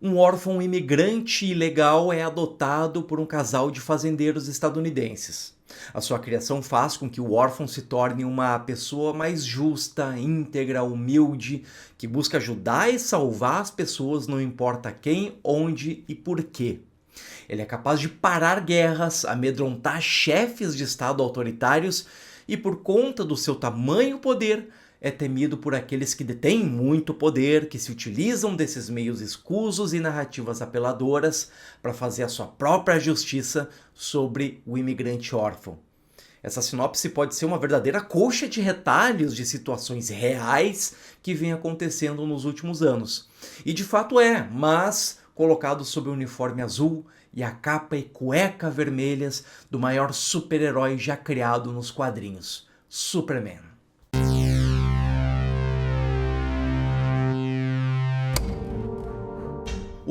Um órfão imigrante ilegal é adotado por um casal de fazendeiros estadunidenses. A sua criação faz com que o órfão se torne uma pessoa mais justa, íntegra, humilde, que busca ajudar e salvar as pessoas, não importa quem, onde e por quê. Ele é capaz de parar guerras, amedrontar chefes de estado autoritários e, por conta do seu tamanho poder, é temido por aqueles que detêm muito poder, que se utilizam desses meios escusos e narrativas apeladoras para fazer a sua própria justiça sobre o imigrante órfão. Essa sinopse pode ser uma verdadeira colcha de retalhos de situações reais que vem acontecendo nos últimos anos. E de fato é, mas colocado sob o uniforme azul e a capa e cueca vermelhas do maior super-herói já criado nos quadrinhos, Superman.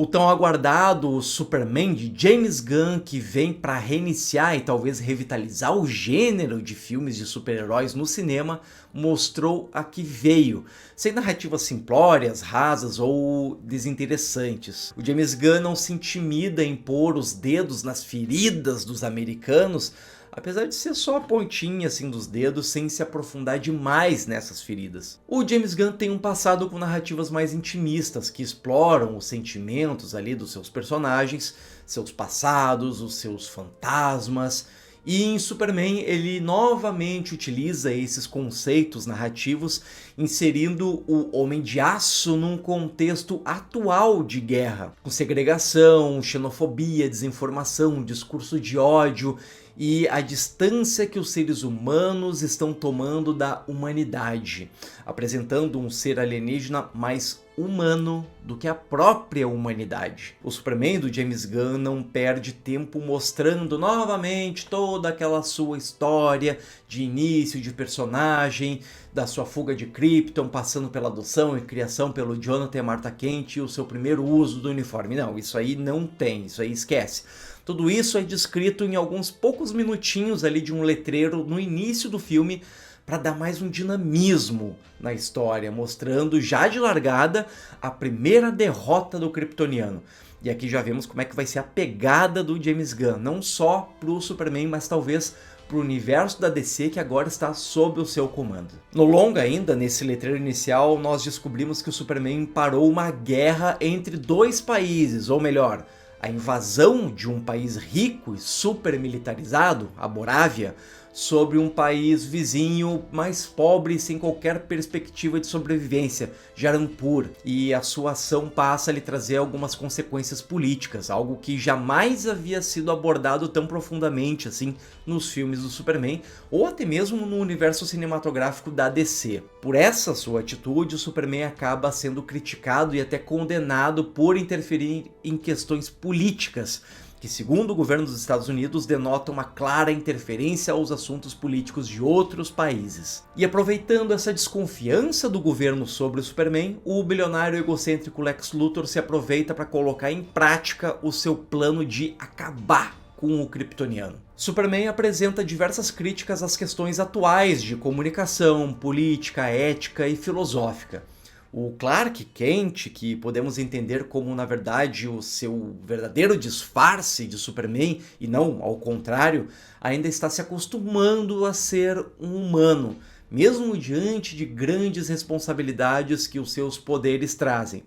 O tão aguardado Superman de James Gunn, que vem para reiniciar e talvez revitalizar o gênero de filmes de super-heróis no cinema, mostrou a que veio, sem narrativas simplórias, rasas ou desinteressantes. O James Gunn não se intimida em pôr os dedos nas feridas dos americanos, apesar de ser só a pontinha assim dos dedos, sem se aprofundar demais nessas feridas. O James Gunn tem um passado com narrativas mais intimistas, que exploram os sentimentos ali dos seus personagens, seus passados, os seus fantasmas. E em Superman ele novamente utiliza esses conceitos narrativos, inserindo o Homem de Aço num contexto atual de guerra, com segregação, xenofobia, desinformação, discurso de ódio e a distância que os seres humanos estão tomando da humanidade, apresentando um ser alienígena mais humano do que a própria humanidade. O Superman do James Gunn não perde tempo mostrando novamente toda aquela sua história de início de personagem, da sua fuga de Krypton, passando pela adoção e criação pelo Jonathan e Martha Kent e o seu primeiro uso do uniforme. Não, isso aí não tem, isso aí esquece. Tudo isso é descrito em alguns poucos minutinhos ali de um letreiro no início do filme para dar mais um dinamismo na história, mostrando já de largada a primeira derrota do kryptoniano. E aqui já vemos como é que vai ser a pegada do James Gunn, não só para o Superman, mas talvez para o universo da DC que agora está sob o seu comando. No longa ainda, nesse letreiro inicial, nós descobrimos que o Superman parou uma guerra entre dois países, ou melhor, a invasão de um país rico e super militarizado, a Morávia, sobre um país vizinho mais pobre e sem qualquer perspectiva de sobrevivência, Jarampur, e a sua ação passa a lhe trazer algumas consequências políticas, algo que jamais havia sido abordado tão profundamente assim nos filmes do Superman, ou até mesmo no universo cinematográfico da DC. Por essa sua atitude, o Superman acaba sendo criticado e até condenado por interferir em questões políticas, que segundo o governo dos Estados Unidos denota uma clara interferência aos assuntos políticos de outros países. E aproveitando essa desconfiança do governo sobre o Superman, o bilionário egocêntrico Lex Luthor se aproveita para colocar em prática o seu plano de acabar com o kryptoniano. Superman apresenta diversas críticas às questões atuais de comunicação, política, ética e filosófica. O Clark Kent, que podemos entender como na verdade o seu verdadeiro disfarce de Superman e não ao contrário, ainda está se acostumando a ser um humano, mesmo diante de grandes responsabilidades que os seus poderes trazem.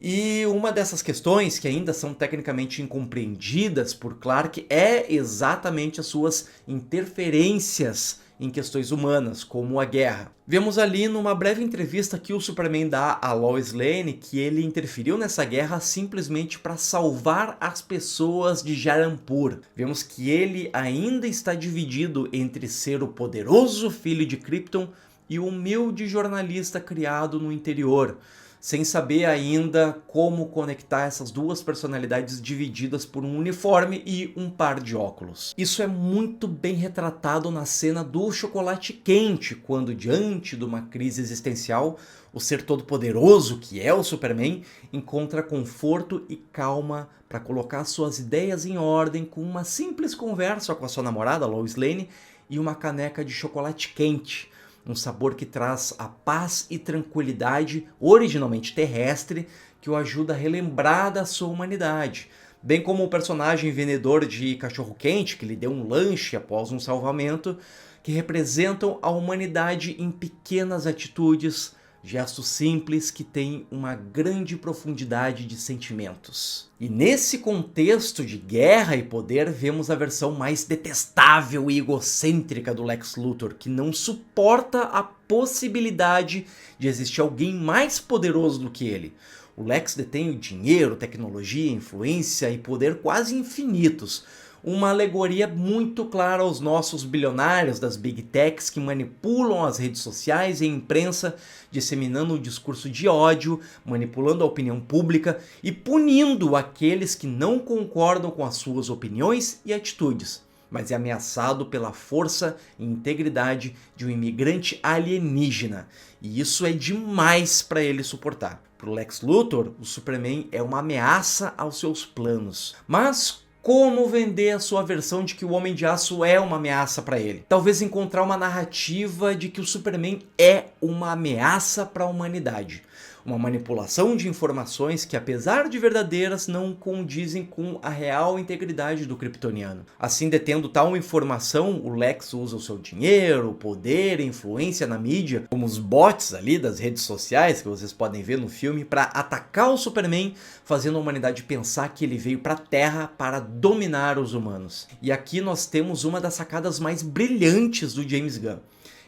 E uma dessas questões que ainda são tecnicamente incompreendidas por Clark é exatamente as suas interferências em questões humanas, como a guerra. Vemos ali numa breve entrevista que o Superman dá a Lois Lane que ele interferiu nessa guerra simplesmente para salvar as pessoas de Jarampur. Vemos que ele ainda está dividido entre ser o poderoso filho de Krypton e o humilde jornalista criado no interior, sem saber ainda como conectar essas duas personalidades divididas por um uniforme e um par de óculos. Isso é muito bem retratado na cena do chocolate quente, quando diante de uma crise existencial, o ser todo-poderoso, que é o Superman, encontra conforto e calma para colocar suas ideias em ordem com uma simples conversa com a sua namorada, Lois Lane, e uma caneca de chocolate quente. um sabor que traz a paz e tranquilidade originalmente terrestre que o ajuda a relembrar da sua humanidade. Bem como o personagem vendedor de cachorro-quente que lhe deu um lanche após um salvamento, que representam a humanidade em pequenas atitudes, gestos simples que têm uma grande profundidade de sentimentos. E nesse contexto de guerra e poder, vemos a versão mais detestável e egocêntrica do Lex Luthor, que não suporta a possibilidade de existir alguém mais poderoso do que ele. O Lex detém o dinheiro, tecnologia, influência e poder quase infinitos. Uma alegoria muito clara aos nossos bilionários das Big Techs que manipulam as redes sociais e a imprensa, disseminando um discurso de ódio, manipulando a opinião pública e punindo aqueles que não concordam com as suas opiniões e atitudes, mas é ameaçado pela força e integridade de um imigrante alienígena. E isso é demais para ele suportar. Para o Lex Luthor, o Superman é uma ameaça aos seus planos. Mas como vender a sua versão de que o Homem de Aço é uma ameaça para ele? Talvez encontrar uma narrativa de que o Superman é uma ameaça para a humanidade. Uma manipulação de informações que, apesar de verdadeiras, não condizem com a real integridade do kryptoniano. Assim, detendo tal informação, o Lex usa o seu dinheiro, poder e influência na mídia, como os bots ali das redes sociais, que vocês podem ver no filme, para atacar o Superman, fazendo a humanidade pensar que ele veio para a Terra para dominar os humanos. E aqui nós temos uma das sacadas mais brilhantes do James Gunn.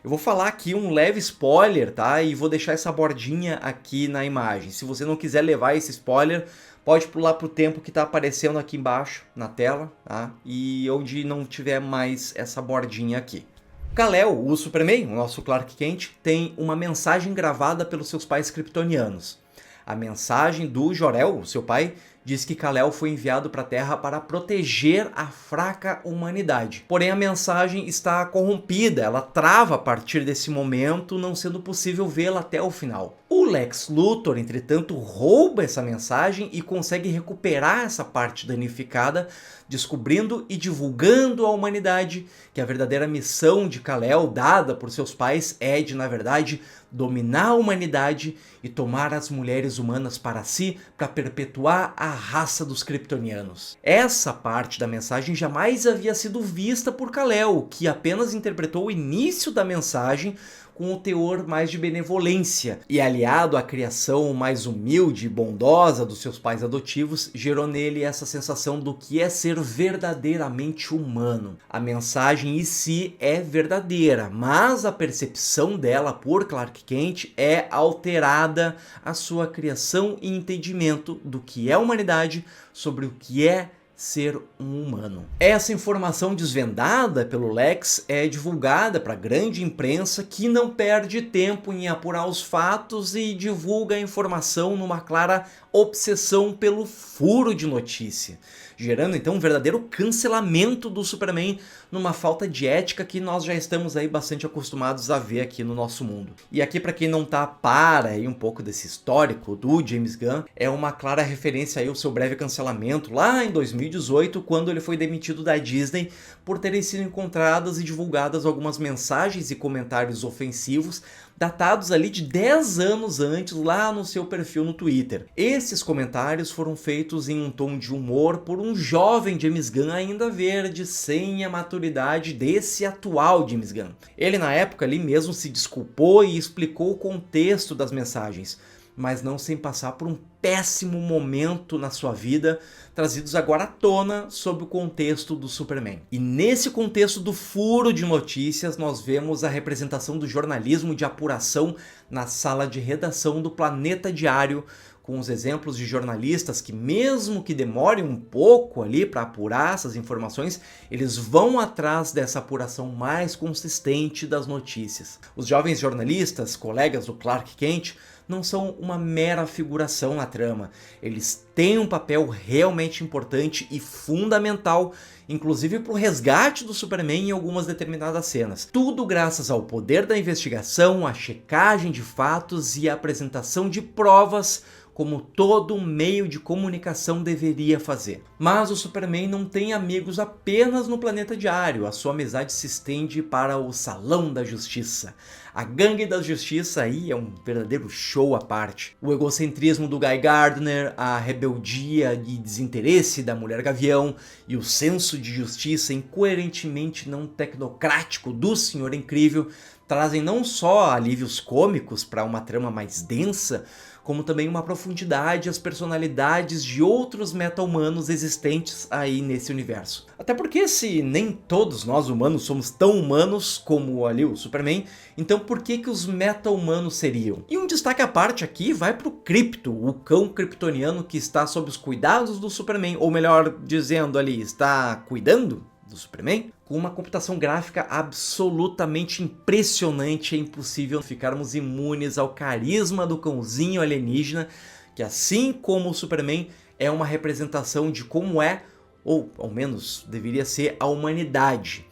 Eu vou falar aqui um leve spoiler, tá? E vou deixar essa bordinha aqui na imagem. Se você não quiser levar esse spoiler, pode pular pro tempo que tá aparecendo aqui embaixo na tela, tá? E onde não tiver mais essa bordinha aqui. Kal-El, o Superman, o nosso Clark Kent, tem uma mensagem gravada pelos seus pais kryptonianos. A mensagem do Jor-El, seu pai, diz que Kal-El foi enviado para a Terra para proteger a fraca humanidade. Porém, a mensagem está corrompida, ela trava a partir desse momento, não sendo possível vê-la até o final. O Lex Luthor, entretanto, rouba essa mensagem e consegue recuperar essa parte danificada, descobrindo e divulgando à humanidade que a verdadeira missão de Kal-El, dada por seus pais, é de, na verdade, dominar a humanidade e tomar as mulheres humanas para si, para perpetuar a raça dos kryptonianos. Essa parte da mensagem jamais havia sido vista por Kal-El, que apenas interpretou o início da mensagem com o teor mais de benevolência, e aliado à criação mais humilde e bondosa dos seus pais adotivos, gerou nele essa sensação do que é ser verdadeiramente humano. A mensagem em si é verdadeira, mas a percepção dela por Clark Kent é alterada à sua criação e entendimento do que é a humanidade, sobre o que é ser um humano. Essa informação desvendada pelo Lex é divulgada para a grande imprensa, que não perde tempo em apurar os fatos e divulga a informação numa clara obsessão pelo furo de notícia, gerando então um verdadeiro cancelamento do Superman, numa falta de ética que nós já estamos aí bastante acostumados a ver aqui no nosso mundo. E aqui, para quem não tá a par aí um pouco desse histórico do James Gunn, é uma clara referência aí ao seu breve cancelamento lá em 2018, quando ele foi demitido da Disney por terem sido encontradas e divulgadas algumas mensagens e comentários ofensivos datados ali de 10 anos antes, lá no seu perfil no Twitter. Esses comentários foram feitos em um tom de humor por um jovem James Gunn ainda verde, sem a maturidade desse atual James Gunn. Ele na época ali mesmo se desculpou e explicou o contexto das mensagens, mas não sem passar por um péssimo momento na sua vida, trazidos agora à tona sob o contexto do Superman. E nesse contexto do furo de notícias, nós vemos a representação do jornalismo de apuração na sala de redação do Planeta Diário, com os exemplos de jornalistas que, mesmo que demorem um pouco ali para apurar essas informações, eles vão atrás dessa apuração mais consistente das notícias. Os jovens jornalistas, colegas do Clark Kent, não são uma mera figuração na trama. Eles têm um papel realmente importante e fundamental, inclusive para o resgate do Superman em algumas determinadas cenas. Tudo graças ao poder da investigação, a checagem de fatos e a apresentação de provas, como todo meio de comunicação deveria fazer. Mas o Superman não tem amigos apenas no Planeta Diário, a sua amizade se estende para o Salão da Justiça. A Gangue da Justiça aí é um verdadeiro show à parte. O egocentrismo do Guy Gardner, a rebeldia e desinteresse da Mulher Gavião e o senso de justiça incoerentemente não tecnocrático do Senhor Incrível trazem não só alívios cômicos para uma trama mais densa, como também uma profundidade às personalidades de outros meta-humanos existentes aí nesse universo. Até porque se nem todos nós humanos somos tão humanos como ali o Superman, então por que os meta-humanos seriam? E um destaque à parte aqui vai pro Krypto, o cão kryptoniano que está sob os cuidados do Superman, ou melhor dizendo ali, está cuidando do Superman, com uma computação gráfica absolutamente impressionante. É impossível ficarmos imunes ao carisma do cãozinho alienígena, que assim como o Superman é uma representação de como é, ou ao menos deveria ser, a humanidade.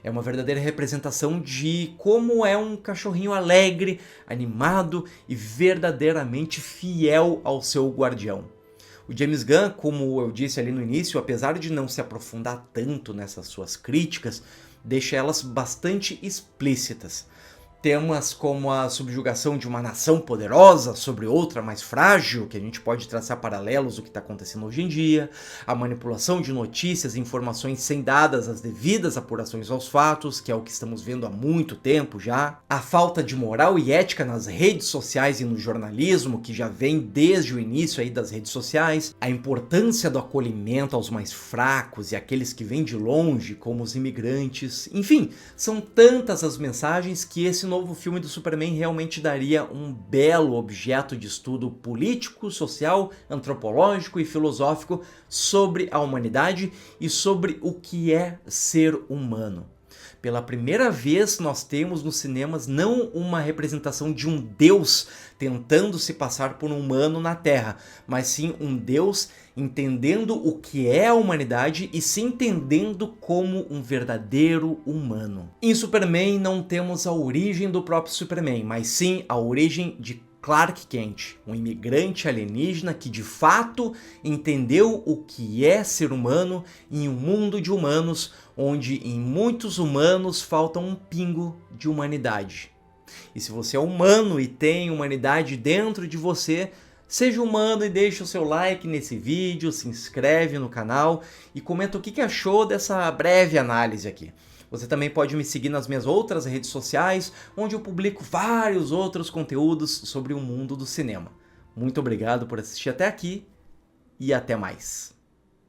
É uma verdadeira representação de como é um cachorrinho alegre, animado e verdadeiramente fiel ao seu guardião. O James Gunn, como eu disse ali no início, apesar de não se aprofundar tanto nessas suas críticas, deixa elas bastante explícitas. Temas como a subjugação de uma nação poderosa sobre outra mais frágil, que a gente pode traçar paralelos do que está acontecendo hoje em dia, a manipulação de notícias e informações sem dadas as devidas apurações aos fatos, que é o que estamos vendo há muito tempo já, a falta de moral e ética nas redes sociais e no jornalismo, que já vem desde o início aí das redes sociais, a importância do acolhimento aos mais fracos e aqueles que vêm de longe, como os imigrantes, enfim, são tantas as mensagens que esse novo filme do Superman realmente daria um belo objeto de estudo político, social, antropológico e filosófico sobre a humanidade e sobre o que é ser humano. Pela primeira vez nós temos nos cinemas não uma representação de um deus tentando se passar por um humano na Terra, mas sim um deus entendendo o que é a humanidade e se entendendo como um verdadeiro humano. Em Superman não temos a origem do próprio Superman, mas sim a origem de Clark Kent, um imigrante alienígena que de fato entendeu o que é ser humano em um mundo de humanos, onde em muitos humanos falta um pingo de humanidade. E se você é humano e tem humanidade dentro de você, seja humano e deixe o seu like nesse vídeo, se inscreve no canal e comenta o que achou dessa breve análise aqui. Você também pode me seguir nas minhas outras redes sociais, onde eu publico vários outros conteúdos sobre o mundo do cinema. Muito obrigado por assistir até aqui e até mais.